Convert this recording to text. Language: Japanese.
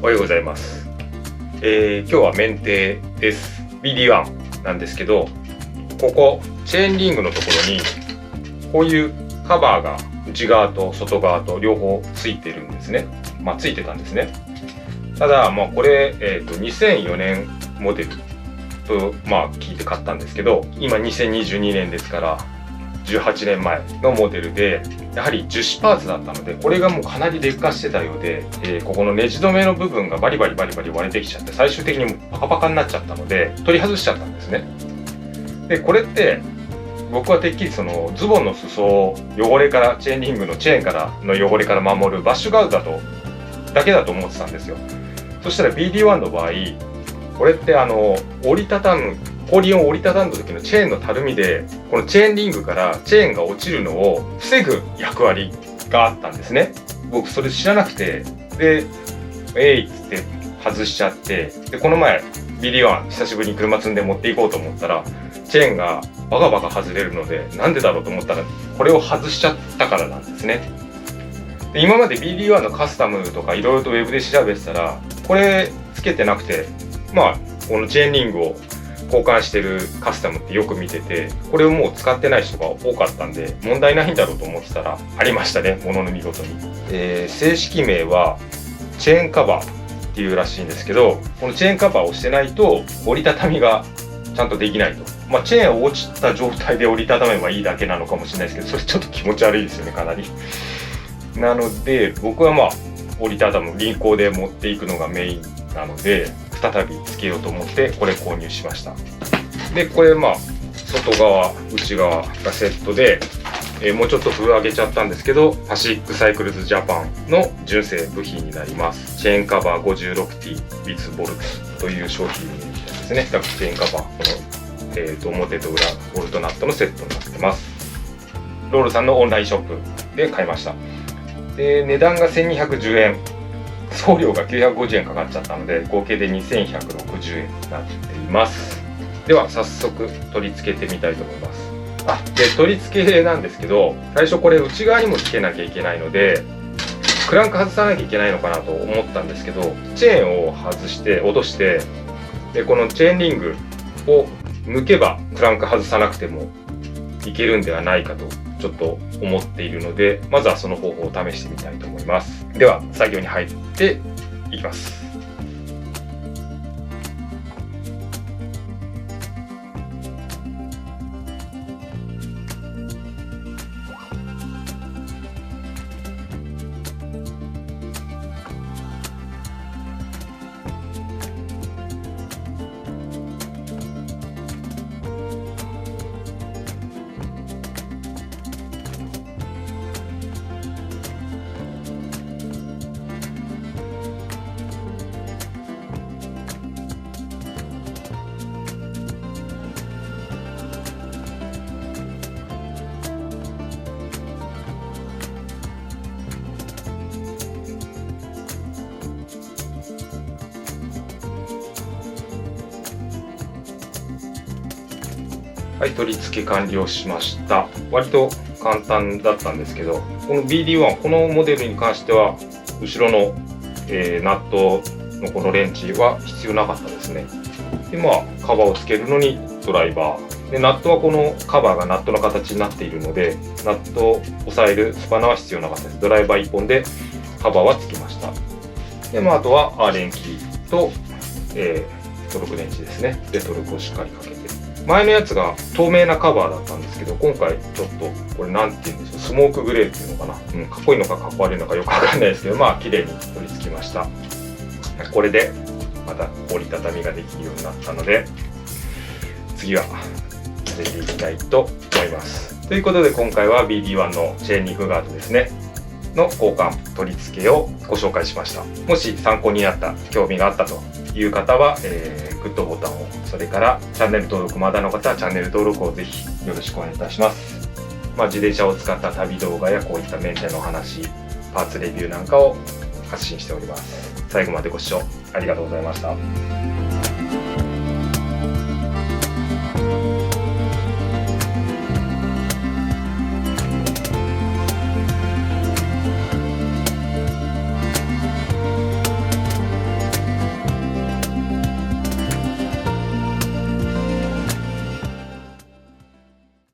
おはようございます。今日はメンテです。BD1 なんですけど、ここチェーンリングのところにこういうカバーが内側と外側と両方ついてるんですね。ついてたんですね。ただこれ、2004年モデルと聞いて買ったんですけど、今2022年ですから18年前のモデルで、やはり樹脂パーツだったので、これがもうかなり劣化してたようで、ここのネジ止めの部分がバリバリ割れてきちゃって、最終的にもうパカパカになっちゃったので取り外しちゃったんですね。でこれって僕はてっきりそのズボンの裾を汚れから、チェーンリングのチェーンからの汚れから守るバッシュガードだけだと思ってたんですよ。そしたら BD1 の場合、これって折りたたむ後輪を折りたたんだ時のチェーンのたるみで、このチェーンリングからチェーンが落ちるのを防ぐ役割があったんですね。僕それ知らなくて、でっつって外しちゃって、でこの前 BD1 久しぶりに車積んで持っていこうと思ったら、チェーンがバカバカ外れるので、なんでだろうと思ったら、これを外しちゃったからなんですね。で今まで BD1 のカスタムとかいろいろとウェブで調べてたら、これつけてなくて、このチェーンリングを交換してるカスタムってよく見てて、これをもう使ってない人が多かったんで問題ないんだろうと思ってたら、ありましたね、ものの見事に。正式名はチェーンカバーっていうらしいんですけど、このチェーンカバーをしてないと折りたたみがちゃんとできないと。チェーンを落ちた状態で折りたためばいいだけなのかもしれないですけど、それちょっと気持ち悪いですよね、かなり。なので僕は折りたたむ輪行で持っていくのがメインなので、再びつけようと思ってこれ購入しました。でこれ外側内側がセットで、もうちょっと封上げちゃったんですけど、パシフィックサイクルズジャパンの純正部品になります。チェーンカバー 56T with ボルトという商品名ですね。だからチェーンカバー、この、表と裏ボルトナットのセットになってます。ロールさんのオンラインショップで買いました。で値段が1210円、送料が950円かかっちゃったので、合計で2160円になっています。では早速取り付けてみたいと思います。で取り付けなんですけど、最初これ内側にもつけなきゃいけないので、クランク外さなきゃいけないのかなと思ったんですけど、チェーンを外して落として、でこのチェーンリングを抜けばクランク外さなくてもいけるんではないかとちょっと思っているので、まずはその方法を試してみたいと思います。では作業に入っていきます。はい、取り付け完了しました。割と簡単だったんですけど、この BD1、このモデルに関しては後ろの、ナットのこのレンチは必要なかったですね。でカバーをつけるのにドライバーで、ナットはこのカバーがナットの形になっているので、ナットを押さえるスパナは必要なかったです。ドライバー1本でカバーはつきました。であとはアーレンキーと、トルク電池ですね。でトルクをしっかりかけて、前のやつが透明なカバーだったんですけど、今回ちょっとこれなんていうんですか、スモークグレーっていうのかな、かっこいいのかかっこ悪いのかよくわかんないですけど、綺麗に取り付きました。これでまた折りたたみができるようになったので、次は当てていきたいと思います。ということで今回は BD1 のチェーンリングガードですねの交換取り付けをご紹介しました。もし参考になった、興味があったという方は、グッドボタンを、それからチャンネル登録まだの方はチャンネル登録をぜひよろしくお願いいたします。自転車を使った旅動画やこういったメンテの話、パーツレビューなんかを発信しております。最後までご視聴ありがとうございました。